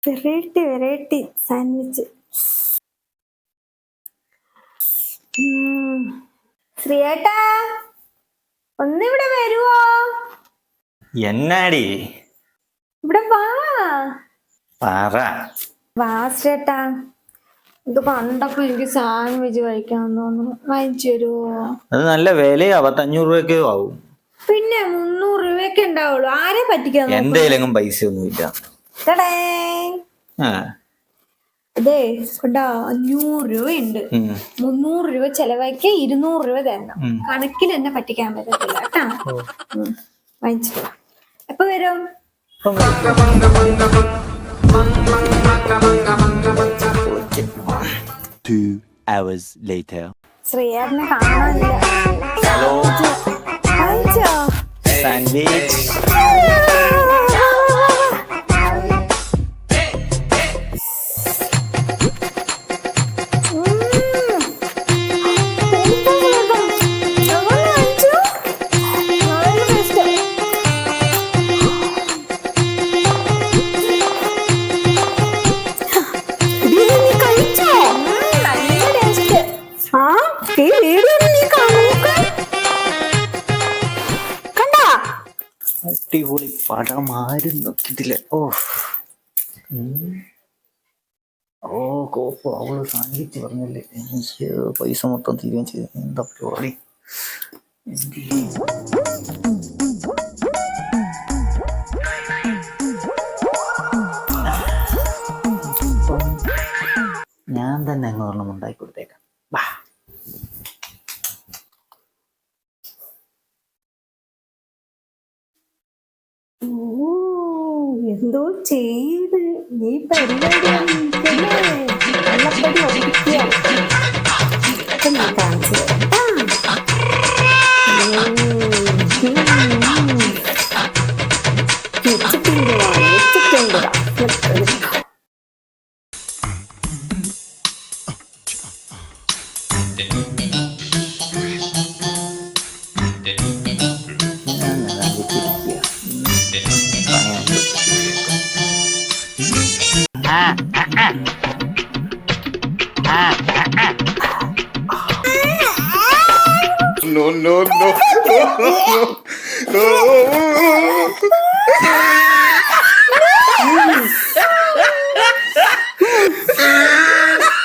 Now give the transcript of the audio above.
Variety sandwich. ശ്രീയേട്ടാ ഒന്നിവിടെ വരുവോ? എന്നാടി ഇവിടെ വാ. വാ ചേട്ടാ, ഇത് കണ്ടപ്പോ എനിക്ക് സാൻഡ്വിച്ച് കഴിക്കാൻ തോന്നുന്നു. വാങ്ങിച്ചു തരുവോ? അത് നല്ല വിലയാ, 500 രൂപയൊക്കെ ആവും. പിന്നെ 300 രൂപയൊക്കെ ഉണ്ടാവുള്ളൂ. ആരെ പറ്റിക്കാൻ? എന്റെ കയ്യിലെങ്കിലും പൈസ ഒന്നുമില്ല. അതെ കൊണ്ടാ 500 രൂപയുണ്ട്. 300 രൂപ ചെലവാക്കി 200 രൂപ തരണം. കണക്കിൽ എന്നെ പറ്റിക്കാൻ പറ്റത്തില്ല കേട്ടാ. വാങ്ങിച്ചു. എപ്പോ വരും? 2 hours later. ശ്രീയേട്ടനെ കാണാനില്ല. ഹലോ, വാങ്ങിച്ചോ സാൻഡ്വിച്ച്? അടിപൊളി പടമായിരുന്നു ഇതില്. കോപ്പ് അവള് സാൻഡ്വിച്ച് പറഞ്ഞല്ലേ, എനിക്ക് പൈസ മൊത്തം തീരുകയും ചെയ്തു. എന്താ പരിപാടി? ഞാൻ തന്നെ അങ്ങ് ഒരെണ്ണം ഉണ്ടാക്കി കൊടുത്തേക്കാം. എന്തോ ചെയ്ത് ഈ പരിപാടി No.